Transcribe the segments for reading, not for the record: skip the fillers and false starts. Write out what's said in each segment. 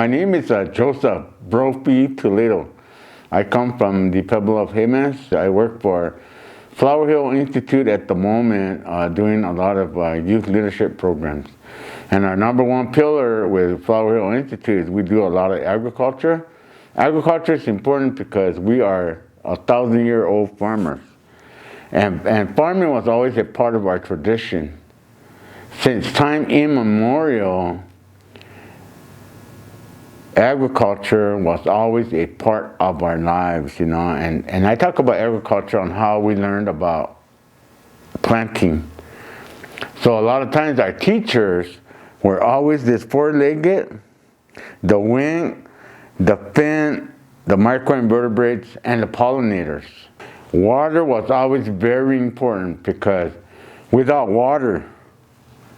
My name is Joseph Toledo. I come from the Pueblo of Jimenez. I work for Flower Hill Institute at the moment, doing a lot of youth leadership programs. And our number one pillar with Flower Hill Institute is we do a lot of agriculture. Agriculture is important because we are 1,000-year-old farmers. And farming was always a part of our tradition. Since time immemorial, agriculture was always a part of our lives, and I talk about agriculture on how we learned about planting. So a lot of times our teachers were always this four-legged, the wing, the fin, the microinvertebrates, and the pollinators. Water was always very important because without water,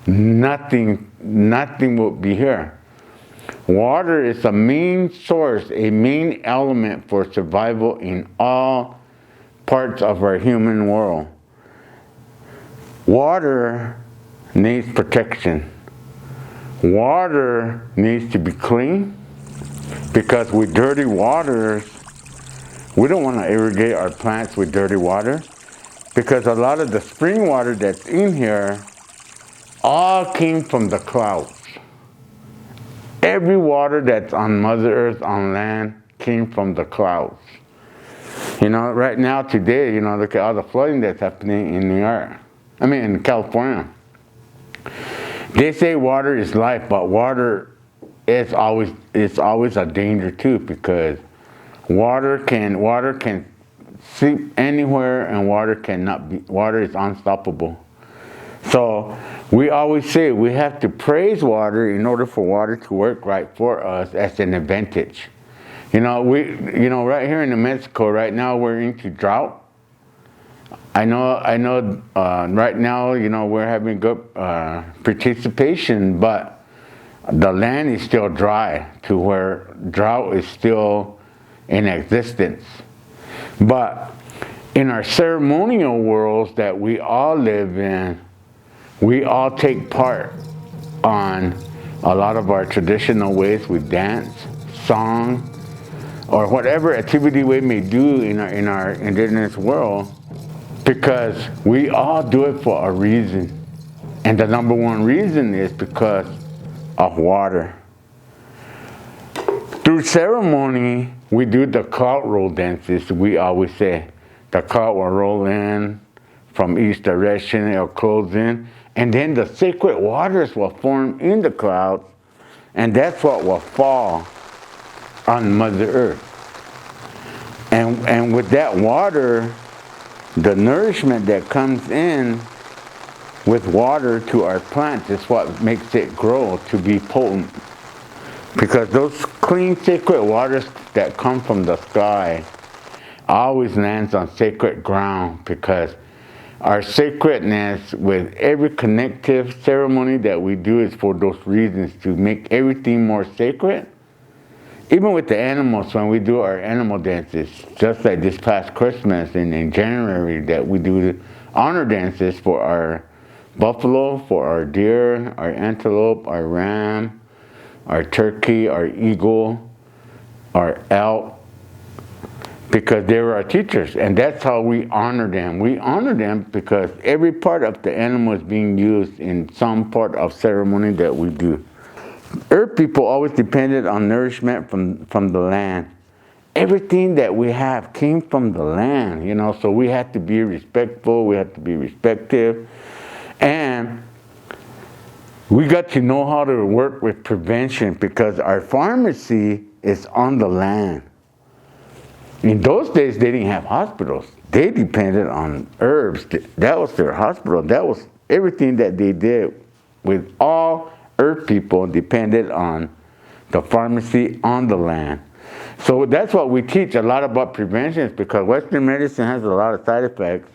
nothing would be here. Water is a main source, a main element for survival in all parts of our human world. Water needs protection. Water needs to be clean because with dirty waters, we don't want to irrigate our plants with dirty water because a lot of the spring water that's in here all came from the clouds. Every water that's on Mother Earth, on land, came from the clouds. Right now, today, look at all the flooding that's happening in in California. They say water is life, but water is always a danger too, because water can seep anywhere, and water is unstoppable. So we always say we have to praise water in order for water to work right for us as an advantage. Right here in New Mexico right now we're into drought. I know. Right now, we're having good participation, but the land is still dry to where drought is still in existence. But in our ceremonial worlds that we all live in, we all take part on a lot of our traditional ways with dance, song, or whatever activity we may do in our indigenous world, because we all do it for a reason. And the number one reason is because of water. Through ceremony, we do the cloud roll dances. We always say the cloud will roll in from each direction, it'll close in, and then the sacred waters will form in the clouds, and that's what will fall on Mother Earth. And with that water, the nourishment that comes in with water to our plants is what makes it grow to be potent. Because those clean, sacred waters that come from the sky always lands on sacred ground, because our sacredness with every connective ceremony that we do is for those reasons, to make everything more sacred. Even with the animals, when we do our animal dances, just like this past Christmas and in January, that we do the honor dances for our buffalo, for our deer, our antelope, our ram, our turkey, our eagle, our elk, because they were our teachers, and that's how we honor them. We honor them because every part of the animal is being used in some part of ceremony that we do. Earth people always depended on nourishment from the land. Everything that we have came from the land, so we had to be respectful, we had to be respective, and we got to know how to work with prevention, because our pharmacy is on the land. In those days, they didn't have hospitals. They depended on herbs. That was their hospital. That was everything that they did. With all earth people depended on the pharmacy on the land. So that's what we teach a lot about prevention, because Western medicine has a lot of side effects,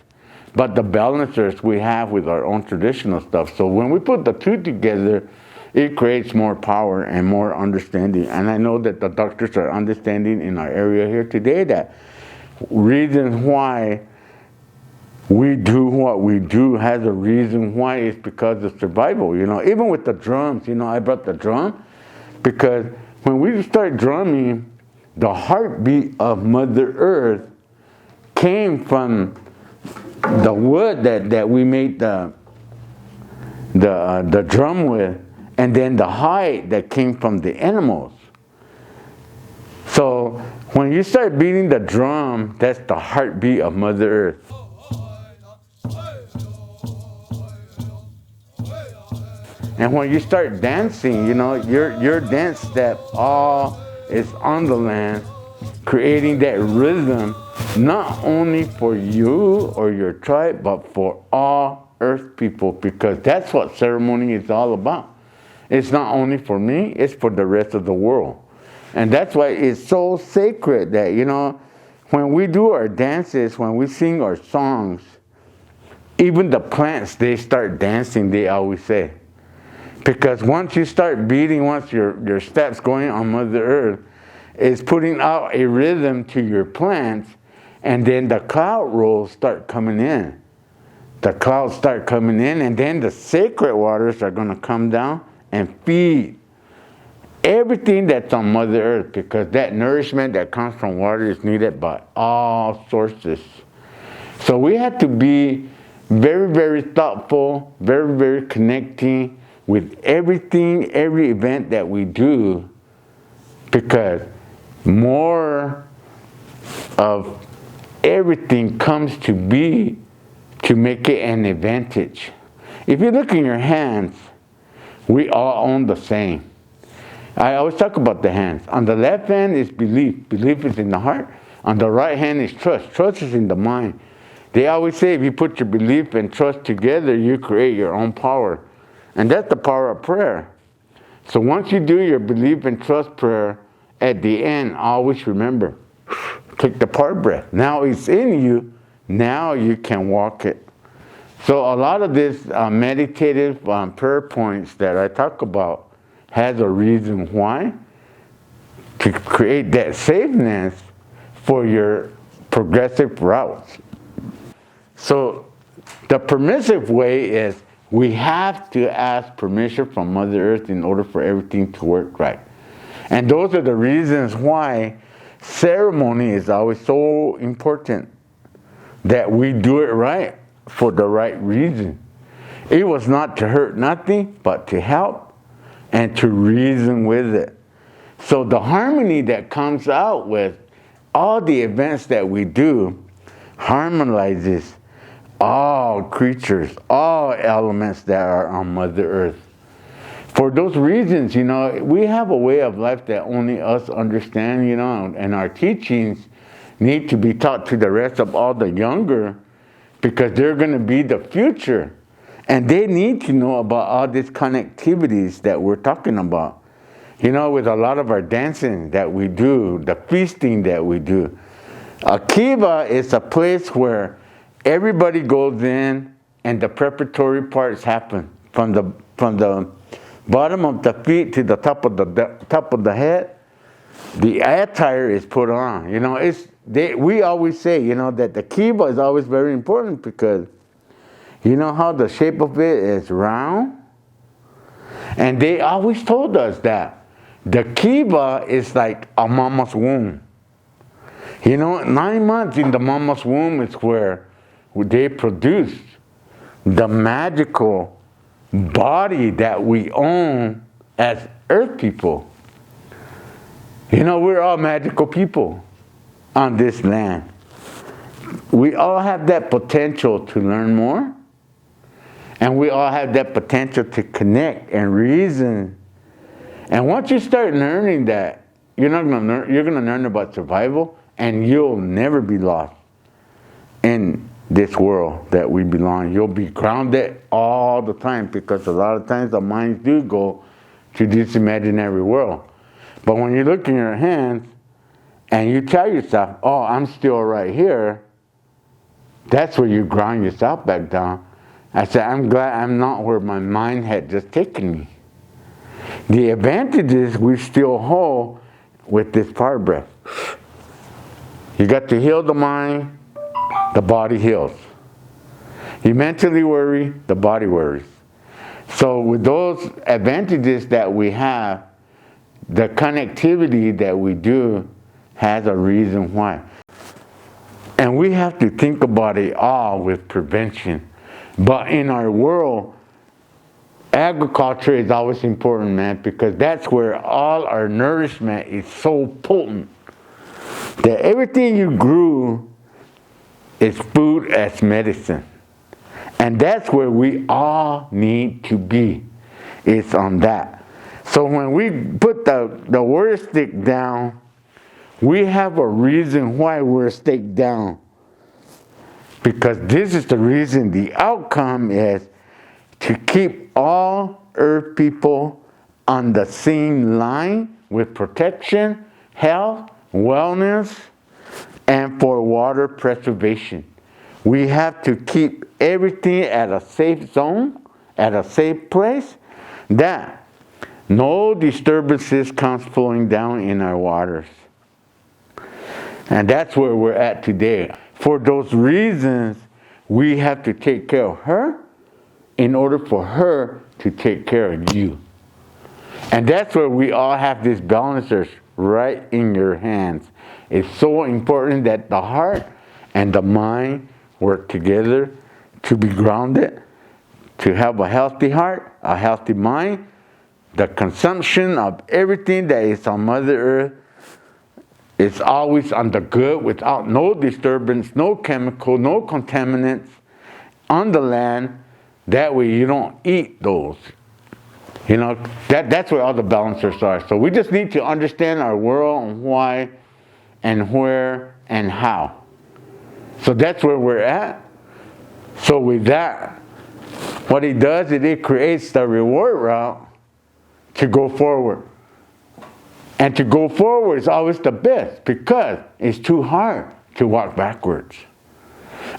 but the balancers we have with our own traditional stuff. So when we put the two together, it creates more power and more understanding. And I know that the doctors are understanding in our area here today that reasons why we do what we do has a reason why. It's because of survival. Even with the drums, I brought the drum because when we start drumming, the heartbeat of Mother Earth came from the wood that we made the drum with, and then the height that came from the animals. So when you start beating the drum, that's the heartbeat of Mother Earth. And when you start dancing, you know, your dance step all is on the land, creating that rhythm, not only for you or your tribe, but for all earth people, because that's what ceremony is all about. It's not only for me, it's for the rest of the world. And that's why it's so sacred that, you know, when we do our dances, when we sing our songs, even the plants, they start dancing, they always say. Because once you start beating, once your steps going on Mother Earth, it's putting out a rhythm to your plants, and then the cloud rolls start coming in. The clouds start coming in, and then the sacred waters are going to come down and feed everything that's on Mother Earth, because that nourishment that comes from water is needed by all sources. So we have to be very, very thoughtful, very, very connecting with everything, every event that we do, because more of everything comes to be to make it an advantage. If you look in your hands, we all own the same. I always talk about the hands. On the left hand is belief. Belief is in the heart. On the right hand is trust. Trust is in the mind. They always say if you put your belief and trust together, you create your own power. And that's the power of prayer. So once you do your belief and trust prayer, at the end, always remember, take the power breath. Now it's in you. Now you can walk it. So a lot of this meditative prayer points that I talk about has a reason why, to create that safeness for your progressive routes. So the permissive way is we have to ask permission from Mother Earth in order for everything to work right. And those are the reasons why ceremony is always so important, that we do it right for the right reason. It was not to hurt nothing, but to help and to reason with it. So the harmony that comes out with all the events that we do harmonizes all creatures, all elements that are on Mother Earth. For those reasons, you know, we have a way of life that only us understand, you know, and our teachings need to be taught to the rest of all the younger, because they're going to be the future. And they need to know about all these connectivities that we're talking about. You know, with a lot of our dancing that we do, the feasting that we do. A kiva is a place where everybody goes in and the preparatory parts happen. From the bottom of the feet to the top of the head, the attire is put on. You know, we always say, you know, that the kiva is always very important, because you know how the shape of it is round? And they always told us that the kiva is like a mama's womb. You know, 9 months in the mama's womb is where they produce the magical body that we own as earth people. You know, we're all magical people on this land. We all have that potential to learn more. And we all have that potential to connect and reason. And once you start learning that, you're going to learn about survival, and you'll never be lost in this world that we belong. You'll be grounded all the time, because a lot of times our minds do go to this imaginary world. But when you look in your hands and you tell yourself, oh, I'm still right here, that's where you ground yourself back down. I said, I'm glad I'm not where my mind had just taken me. The advantages we still hold with this power breath. You got to heal the mind, the body heals. You mentally worry, the body worries. So with those advantages that we have, the connectivity that we do has a reason why. And we have to think about it all with prevention. But in our world, agriculture is always important, man, because that's where all our nourishment is so potent. That everything you grew is food as medicine. And that's where we all need to be. It's on that. So when we put the word stick down, we have a reason why we're staked down. Because this is the reason. The outcome is to keep all Earth people on the same line with protection, health, wellness, and for water preservation. We have to keep everything at a safe zone, at a safe place, that no disturbances comes flowing down in our waters. And that's where we're at today. For those reasons, we have to take care of her in order for her to take care of you. And that's where we all have these balancers right in your hands. It's so important that the heart and the mind work together to be grounded, to have a healthy heart, a healthy mind. The consumption of everything that is on Mother Earth is always on the good, without no disturbance, no chemical, no contaminants on the land. That way you don't eat those. You know, that's where all the balancers are. So we just need to understand our world and why and where and how. So that's where we're at. So with that, what it does is it creates the reward route to go forward. And to go forward is always the best, because it's too hard to walk backwards.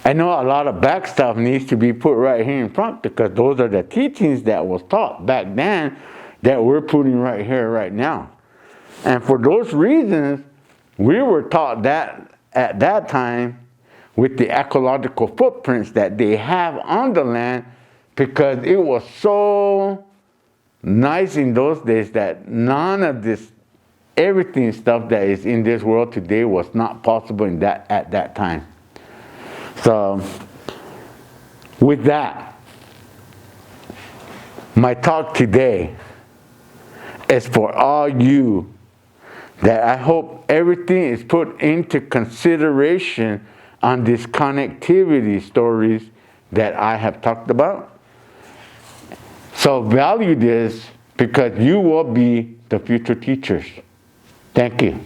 I know a lot of back stuff needs to be put right here in front, because those are the teachings that was taught back then that we're putting right here, right now. And for those reasons, we were taught that at that time with the ecological footprints that they have on the land, because it was so nice in those days that none of this, everything stuff that is in this world today was not possible in that at that time. So, with that, my talk today is for all you, that I hope everything is put into consideration on these connectivity stories that I have talked about. So value this, because you will be the future teachers. Thank you.